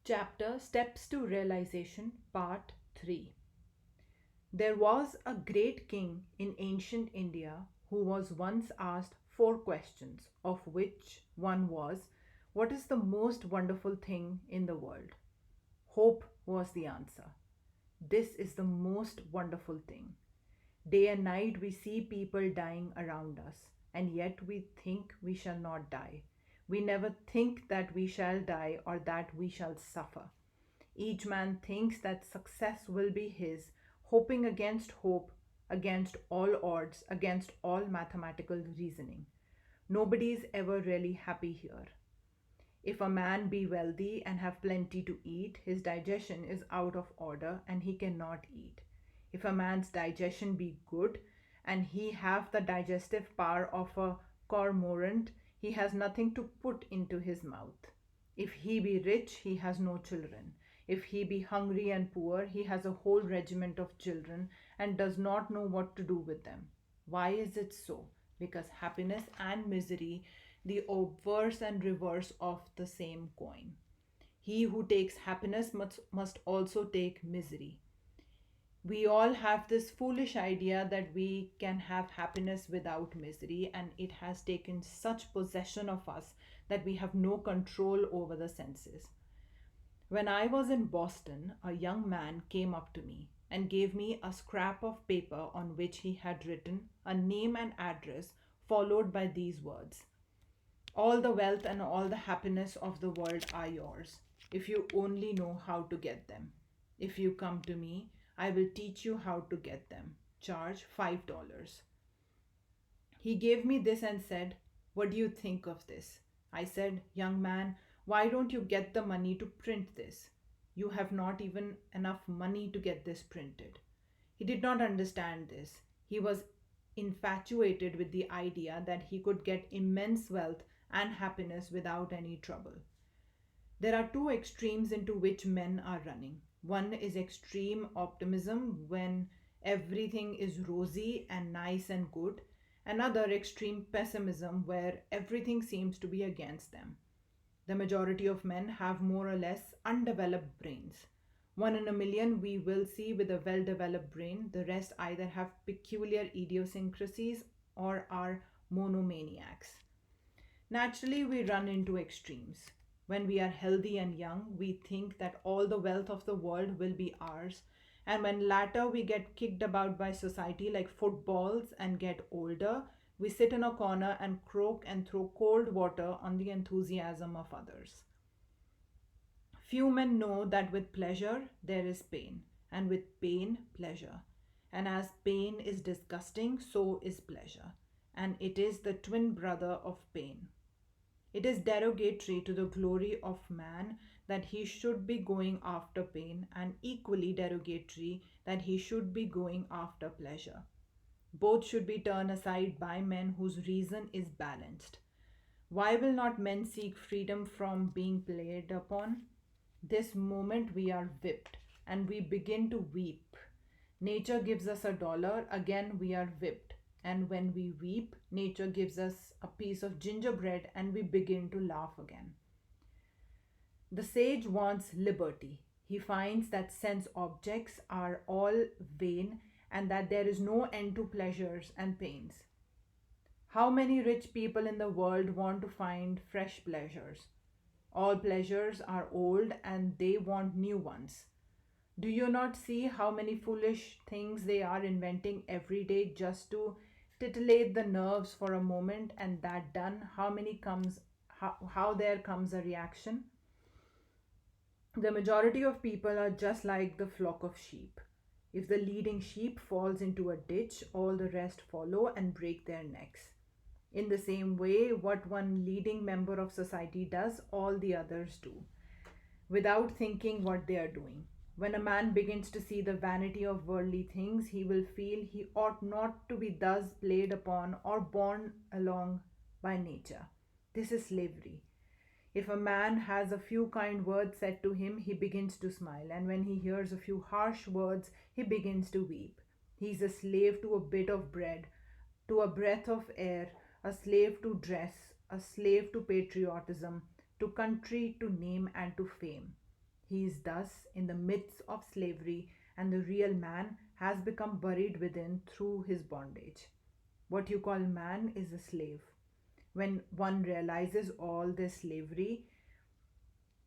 Chapter Steps to Realization, Part 3. There was a great king in ancient India who was once asked four questions, of which one was, "What is the most wonderful thing in the world?" Hope was the answer. This is the most wonderful thing. Day and night we see people dying around us, and yet we think we shall not die. We never think that we shall die or that we shall suffer. Each man thinks that success will be his, hoping against hope, against all odds, against all mathematical reasoning. Nobody is ever really happy here. If a man be wealthy and have plenty to eat, his digestion is out of order and he cannot eat. If a man's digestion be good and he have the digestive power of a cormorant, he has nothing to put into his mouth. If he be rich, he has no children. If he be hungry and poor, he has a whole regiment of children and does not know what to do with them. Why is it so? Because happiness and misery, the obverse and reverse of the same coin. He who takes happiness must also take misery. We all have this foolish idea that we can have happiness without misery, and it has taken such possession of us that we have no control over the senses. When I was in Boston, a young man came up to me and gave me a scrap of paper on which he had written a name and address, followed by these words: "All the wealth and all the happiness of the world are yours, if you only know how to get them. If you come to me, I will teach you how to get them. Charge $5. He gave me this and said, "What do you think of this?" I said, "Young man, why don't you get the money to print this? You have not even enough money to get this printed." He did not understand this. He was infatuated with the idea that he could get immense wealth and happiness without any trouble. There are two extremes into which men are running. One is extreme optimism when everything is rosy and nice and good. Another extreme pessimism where everything seems to be against them. The majority of men have more or less undeveloped brains. One in a million we will see with a well developed brain. The rest either have peculiar idiosyncrasies or are monomaniacs. Naturally, we run into extremes. When we are healthy and young, we think that all the wealth of the world will be ours. And when later we get kicked about by society like footballs and get older, we sit in a corner and croak and throw cold water on the enthusiasm of others. Few men know that with pleasure there is pain, and with pain, pleasure. And as pain is disgusting, so is pleasure. And it is the twin brother of pain. It is derogatory to the glory of man that he should be going after pain, and equally derogatory that he should be going after pleasure. Both should be turned aside by men whose reason is balanced. Why will not men seek freedom from being played upon? This moment we are whipped and we begin to weep. Nature gives us $1, again we are whipped. And when we weep, nature gives us a piece of gingerbread and we begin to laugh again. The sage wants liberty. He finds that sense objects are all vain and that there is no end to pleasures and pains. How many rich people in the world want to find fresh pleasures? All pleasures are old and they want new ones. Do you not see how many foolish things they are inventing every day just to titillate the nerves for a moment, and that done, how there comes a reaction? The majority of people are just like the flock of sheep. If the leading sheep falls into a ditch, all the rest follow and break their necks. In the same way, what one leading member of society does, all the others do, without thinking what they are doing. When a man begins to see the vanity of worldly things, he will feel he ought not to be thus played upon or borne along by nature. This is slavery. If a man has a few kind words said to him, he begins to smile, and when he hears a few harsh words, he begins to weep. He is a slave to a bit of bread, to a breath of air, a slave to dress, a slave to patriotism, to country, to name, and to fame. He is thus in the midst of slavery, and the real man has become buried within through his bondage. What you call man is a slave. When one realizes all this slavery,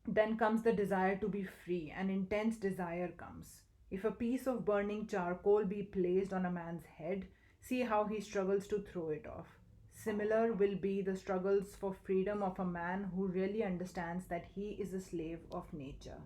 then comes the desire to be free, an intense desire comes. If a piece of burning charcoal be placed on a man's head, see how he struggles to throw it off. Similar will be the struggles for freedom of a man who really understands that he is a slave of nature.